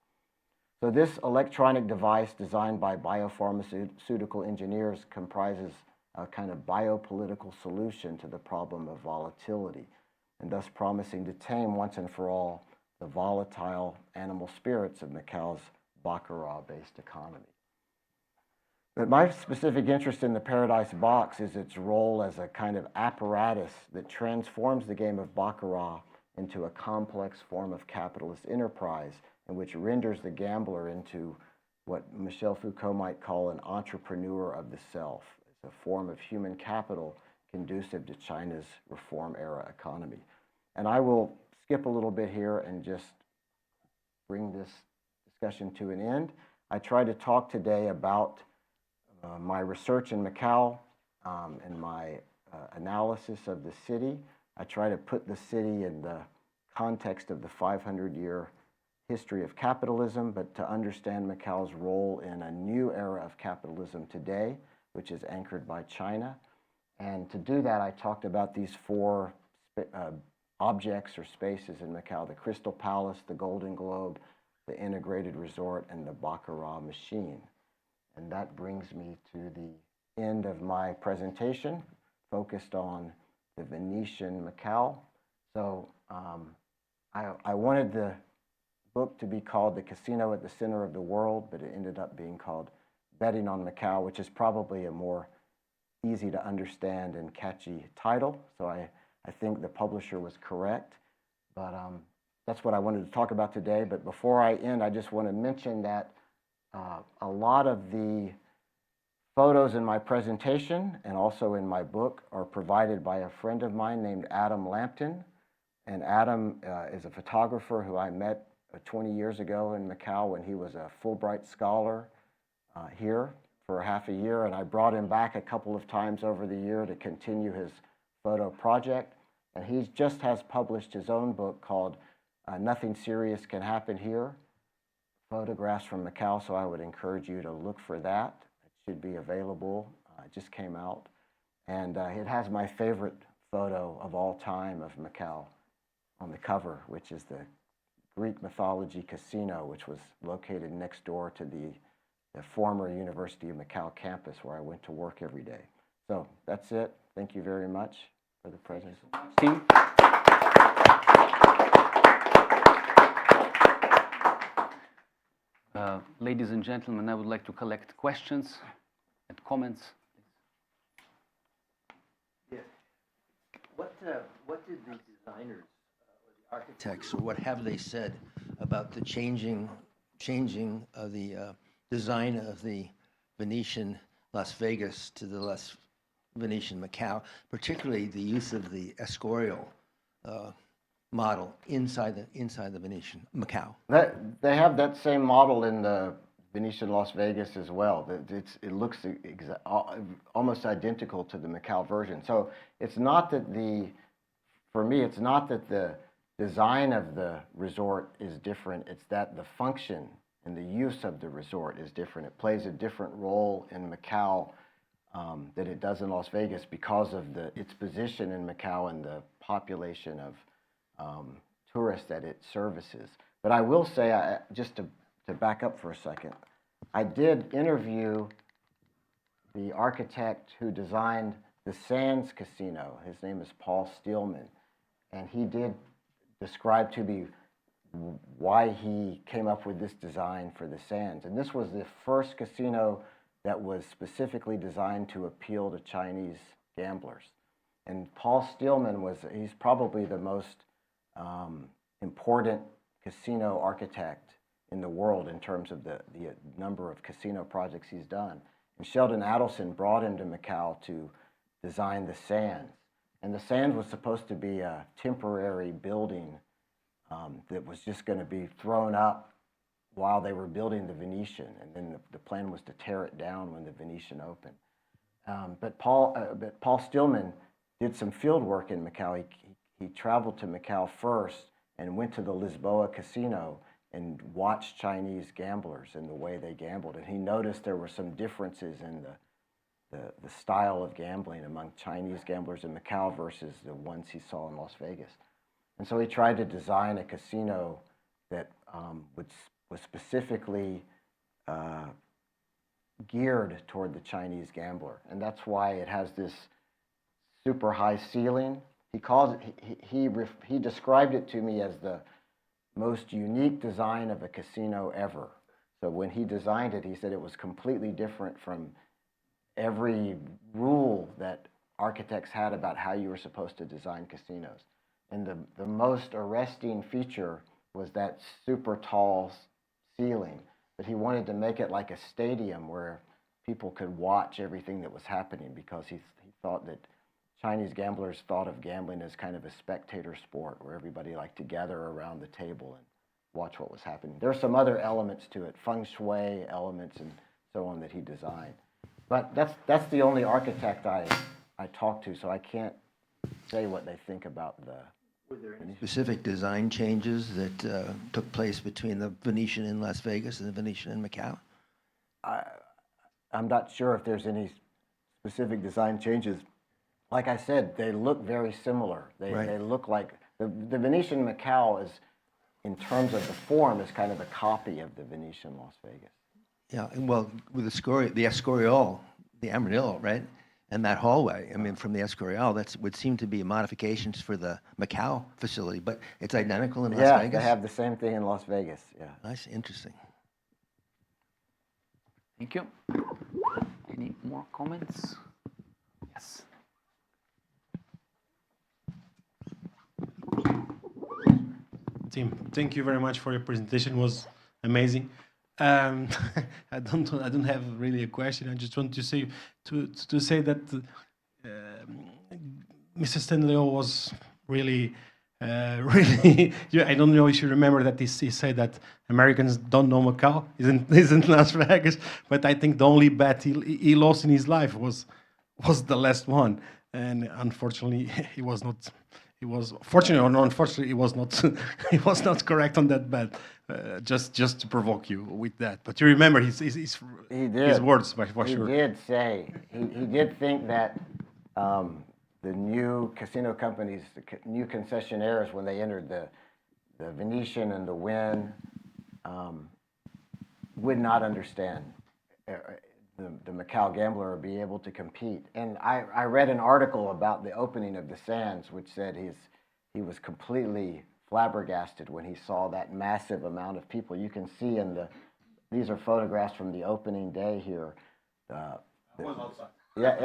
Speaker 2: So this electronic device designed by biopharmaceutical engineers comprises a kind of biopolitical solution to the problem of volatility, and thus promising to tame once and for all the volatile animal spirits of Macau's baccarat-based economy. But my specific interest in the Paradise Box is its role as a kind of apparatus that transforms the game of baccarat into a complex form of capitalist enterprise, and which renders the gambler into what Michel Foucault might call an entrepreneur of the self. It's a form of human capital conducive to China's reform-era economy. And I will skip a little bit here and just bring this discussion to an end. I try to talk today about my research in Macau and my analysis of the city. I try to put the city in the context of the 500-year history of capitalism, but to understand Macau's role in a new era of capitalism today, which is anchored by China. And to do that, I talked about these 4 objects or spaces in Macau: the Crystal Palace, the Golden Globe, the Integrated Resort, and the Baccarat machine. And that brings me to the end of my presentation, focused on the Venetian Macau. So I wanted the book to be called The Casino at the Center of the World, but it ended up being called Betting on Macau, which is probably a more easy to understand and catchy title. So I think the publisher was correct. But that's what I wanted to talk about today. But before I end, I just want to mention that a lot of the photos in my presentation and also in my book are provided by a friend of mine named Adam Lampton. And Adam is a photographer who I met 20 years ago in Macau when he was a Fulbright scholar here for half a year. And I brought him back a couple of times over the year to continue his photo project. And he just has published his own book called Nothing Serious Can Happen Here, Photographs from Macau. So I would encourage you to look for that. It should be available. It just came out. And it has my favorite photo of all time of Macau on the cover, which is the Greek mythology casino, which was located next door to the former University of Macau campus where I went to work every day. So that's it. Thank you very much for the presentation.
Speaker 1: Ladies and gentlemen, I would like to collect questions and comments.
Speaker 3: Yeah. What did the designers or the architects, or what have they said about the changing of the design of the Venetian Las Vegas to the Venetian Macau, particularly the use of the Escorial model inside the Venetian Macau?
Speaker 2: They have that same model in the Venetian Las Vegas as well. It looks almost identical to the Macau version. So it's not that for me, it's not that the design of the resort is different. It's that the function and the use of the resort is different. It plays a different role in Macau that it does in Las Vegas because of its position in Macau and the population of tourists that it services. But I will say, just to back up for a second, I did interview the architect who designed the Sands Casino. His name is Paul Steelman, and he did describe to me why he came up with this design for the Sands. And this was the first casino that was specifically designed to appeal to Chinese gamblers. And Paul Steelman he's probably the most important casino architect in the world in terms of the number of casino projects he's done. And Sheldon Adelson brought him to Macau to design the Sands. And the Sands was supposed to be a temporary building that was just going to be thrown up while they were building the Venetian. And then the plan was to tear it down when the Venetian opened. But Paul Steelman did some field work in Macau. He traveled to Macau first and went to the Lisboa Casino and watched Chinese gamblers and the way they gambled. And he noticed there were some differences in the style of gambling among Chinese gamblers in Macau versus the ones he saw in Las Vegas. And so he tried to design a casino that was specifically geared toward the Chinese gambler. And that's why it has this super high ceiling. He described it to me as the most unique design of a casino ever. So when he designed it, he said it was completely different from every rule that architects had about how you were supposed to design casinos. And the most arresting feature was that super tall ceiling. But he wanted to make it like a stadium where people could watch everything that was happening, because he thought that Chinese gamblers thought of gambling as kind of a spectator sport where everybody liked to gather around the table and watch what was happening. There are some other elements to it, feng shui elements and so on, that he designed. But that's the only architect I talked to, so I can't say what they think about the...
Speaker 3: Were there any specific design changes that took place between the Venetian in Las Vegas and the Venetian in Macau?
Speaker 2: I'm not sure if there's any specific design changes. Like I said, they look very similar. They look like... The Venetian Macau is, in terms of the form, is kind of a copy of the Venetian Las Vegas.
Speaker 3: Yeah, and well, with the Escorial, the Amarillo, right? And that hallway, I mean, from the Escorial, that would seem to be modifications for the Macau facility, but it's identical in Las Vegas?
Speaker 2: Yeah, they have the same thing in Las Vegas, yeah.
Speaker 3: Nice, interesting.
Speaker 1: Thank you. Any more comments? Yes.
Speaker 4: Tim, thank you very much for your presentation. It was amazing. I don't have really a question. I just want to say that Mr. Stanley was really really. I don't know if you remember that he said that Americans don't know Macau, isn't Las Vegas, but I think the only bet he lost in his life was the last one, and unfortunately he was not. He was fortunately or unfortunately he was not he was not correct on that bet. Just to provoke you with that, but you remember his words for sure.
Speaker 2: He did say he did think that the new casino companies, the new concessionaires, when they entered the Venetian and the Wynn, would not understand the Macau gambler or be able to compete. And I read an article about the opening of the Sands, which said he was completely flabbergasted when he saw that massive amount of people. You can see these are photographs from the opening day here. I was outside.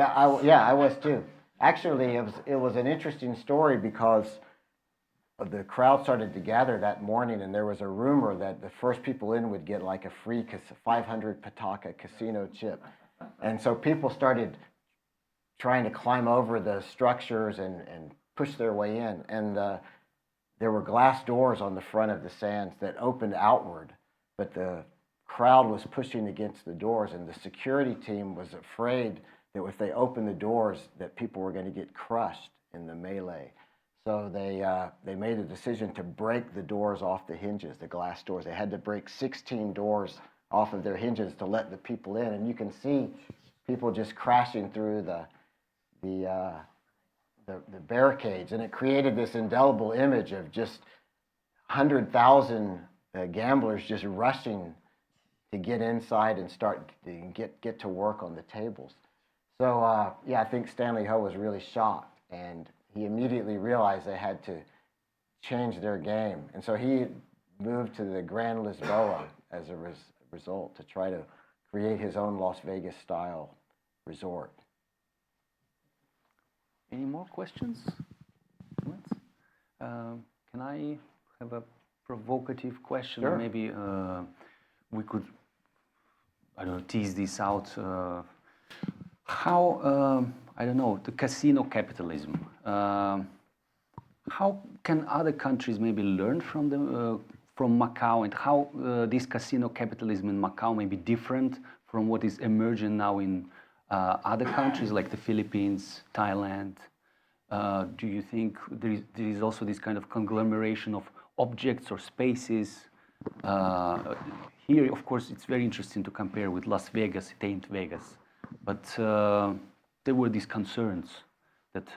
Speaker 2: I was too. Actually, it was an interesting story because the crowd started to gather that morning, and there was a rumor that the first people in would get like a free 500 Pataka casino chip. And so people started trying to climb over the structures and push their way in. And there were glass doors on the front of the Sands that opened outward, but the crowd was pushing against the doors, and the security team was afraid that if they opened the doors, that people were going to get crushed in the melee. So they made a decision to break the doors off the hinges, the glass doors. They had to break 16 doors off of their hinges to let the people in, and you can see people just crashing through the barricades, and it created this indelible image of just 100,000 gamblers just rushing to get inside and start to get to work on the tables. So yeah, I think Stanley Ho was really shocked, and he immediately realized they had to change their game, and so he moved to the Grand Lisboa as a result to try to create his own Las Vegas style resort.
Speaker 1: Any more questions? Comments? Can I have a provocative question?
Speaker 2: Sure.
Speaker 1: Maybe we could, I don't know, tease this out. How, I don't know, the casino capitalism. How can other countries maybe learn from them, from Macau, and how this casino capitalism in Macau may be different from what is emerging now in other countries like the Philippines, Thailand? Do you think there is also this kind of conglomeration of objects or spaces? Here, of course, it's very interesting to compare with Las Vegas. It ain't Vegas. But there were these concerns that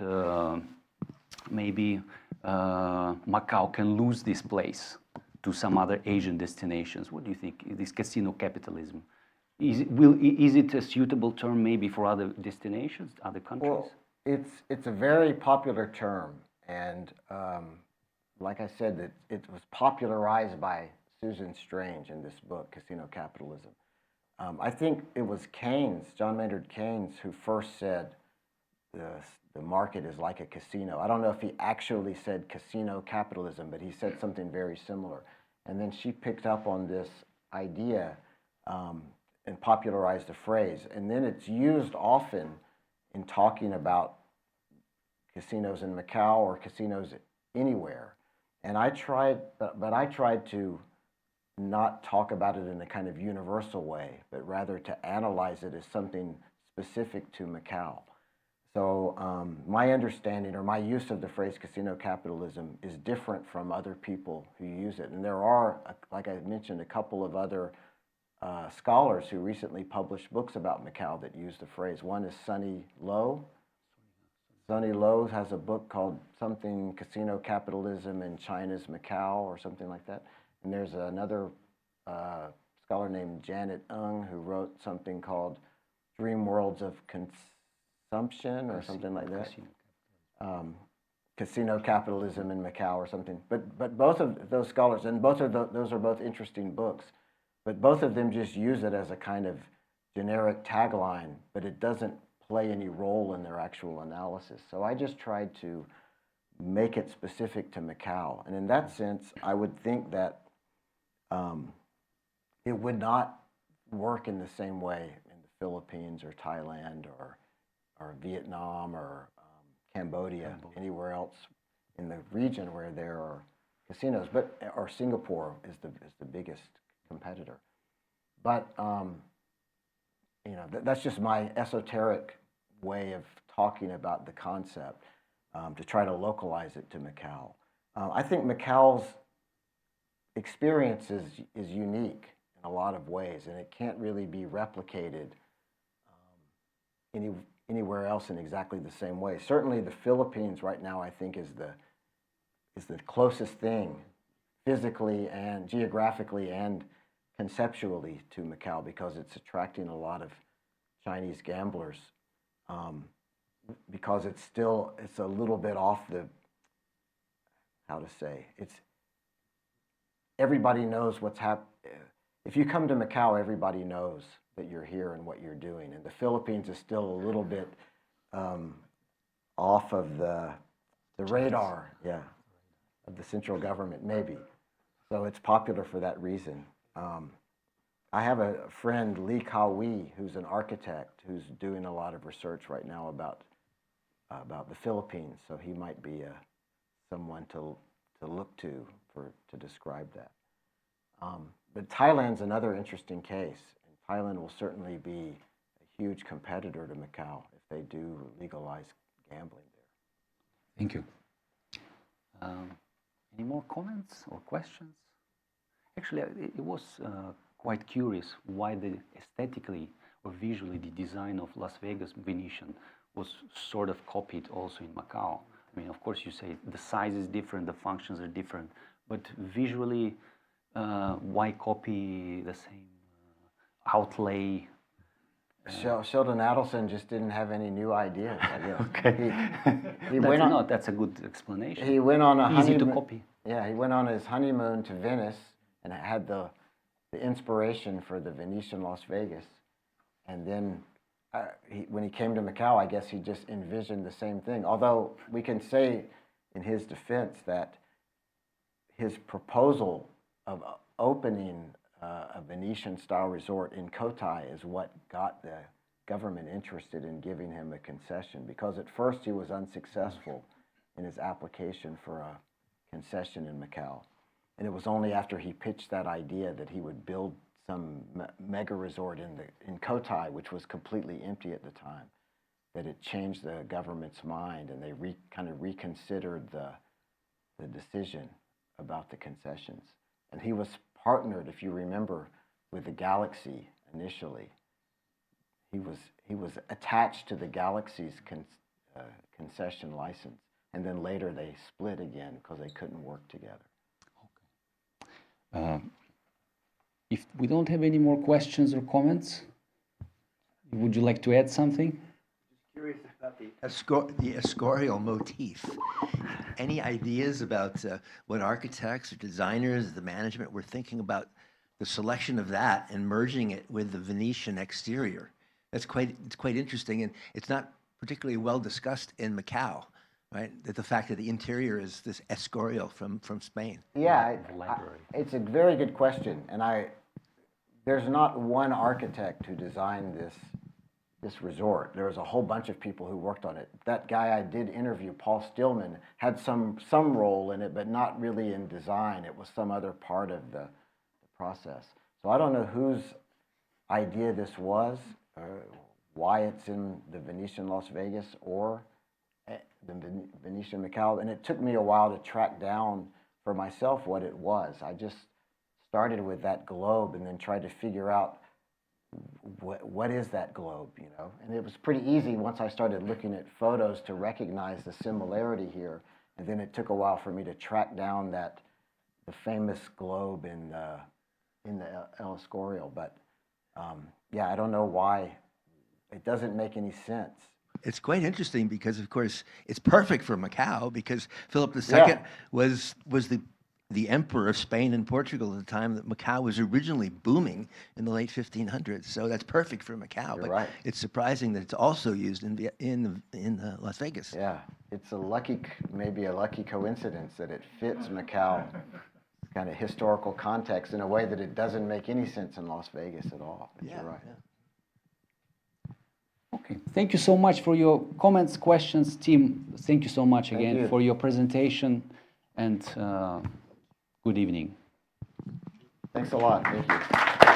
Speaker 1: maybe Macau can lose this place to some other Asian destinations. What do you think, this casino capitalism? Is it a suitable term maybe for other destinations, other countries?
Speaker 2: Well, it's a very popular term, and like I said, it was popularized by Susan Strange in this book, Casino Capitalism. I think it was Keynes, John Maynard Keynes, who first said the market is like a casino. I don't know if he actually said casino capitalism, but he said something very similar. And then she picked up on this idea and popularized the phrase. And then it's used often in talking about casinos in Macau or casinos anywhere. And I tried, but I tried to not talk about it in a kind of universal way, but rather to analyze it as something specific to Macau. So my understanding or my use of the phrase casino capitalism is different from other people who use it. And there are, like I mentioned, a couple of other scholars who recently published books about Macau that use the phrase. One is Sunny Low. Sunny Low has a book called something Casino Capitalism in China's Macau or something like that. And there's another scholar named Janet Ng who wrote something called Dream Worlds of Consumption or something like that. Casino Capitalism in Macau or something. But both of those scholars, and both of those are both interesting books, but both of them just use it as a kind of generic tagline, but it doesn't play any role in their actual analysis. So I just tried to make it specific to Macau. And in that sense, I would think that it would not work in the same way in the Philippines or Thailand or Vietnam or Cambodia, anywhere else in the region where there are casinos, or Singapore is the biggest competitor. But you know, that's just my esoteric way of talking about the concept to try to localize it to Macau. I think Macau's experience is unique in a lot of ways, and it can't really be replicated anywhere else in exactly the same way. Certainly the Philippines right now, I think, is the closest thing physically and geographically and conceptually to Macau, because it's attracting a lot of Chinese gamblers, because it's a little bit off the, how to say, everybody knows what's happening. If you come to Macau, everybody knows that you're here and what you're doing. And the Philippines is still a little bit off of the radar, yeah, of the central government, maybe. So it's popular for that reason. I have a friend, Li Kawi, who's an architect, who's doing a lot of research right now about the Philippines. So he might be someone to look to describe that. But Thailand's another interesting case. And Thailand will certainly be a huge competitor to Macau if they do legalize gambling there.
Speaker 1: Thank you. Any more comments or questions? Actually, it was quite curious why aesthetically or visually the design of Las Vegas Venetian was sort of copied also in Macau. I mean, of course, you say the size is different, the functions are different, but visually, why copy the same outlay?
Speaker 2: Sheldon Adelson just didn't have any new ideas, I guess.
Speaker 1: Okay. That's a good explanation.
Speaker 2: He went on a honeymoon.
Speaker 1: Easy to copy.
Speaker 2: Yeah, he went on his honeymoon to Venice and had the inspiration for the Venetian Las Vegas. And then when he came to Macau, I guess he just envisioned the same thing. Although we can say in his defense that his proposal of opening a Venetian-style resort in Cotai is what got the government interested in giving him a concession, because at first he was unsuccessful in his application for a concession in Macau. And it was only after he pitched that idea that he would build some mega resort in Cotai, which was completely empty at the time, that it changed the government's mind, and they kind of reconsidered the decision about the concessions. And he was partnered, if you remember, with the Galaxy initially. He was attached to the Galaxy's concession license, and then later they split again because they couldn't work together.
Speaker 1: Okay. If we don't have any more questions or comments, would you like to add something?
Speaker 3: Just curious about the Escorial motif. Any ideas about what architects or designers, the management were thinking about the selection of that and merging it with the Venetian exterior? It's quite interesting, and it's not particularly well discussed in Macau, right? That the fact that the interior is this Escorial from Spain.
Speaker 2: Yeah, it's a very good question, and there's not one architect who designed this resort. There was a whole bunch of people who worked on it. That guy I did interview, Paul Stillman, had some role in it, but not really in design. It was some other part of the process. So I don't know whose idea this was, why it's in the Venetian Las Vegas or the Venetian Macau, and it took me a while to track down for myself what it was. I just started with that globe and then tried to figure out what is that globe, you know? And it was pretty easy once I started looking at photos to recognize the similarity here. And then it took a while for me to track down the famous globe in the El Escorial. But yeah, I don't know why. It doesn't make any sense.
Speaker 3: It's quite interesting because, of course, it's perfect for Macau because Philip II was the emperor of Spain and Portugal at the time that Macau was originally booming in the late 1500s. So that's perfect for Macau.
Speaker 2: You're
Speaker 3: but
Speaker 2: right.
Speaker 3: It's surprising that it's also used in Las Vegas.
Speaker 2: Yeah, it's maybe a lucky coincidence that it fits Macau kind of historical context in a way that it doesn't make any sense in Las Vegas at all. But you're right.
Speaker 3: Yeah.
Speaker 1: Okay, thank you so much for your comments, questions, Tim. Thank you so much again for your presentation, and good evening.
Speaker 2: Thanks a lot. Thank you.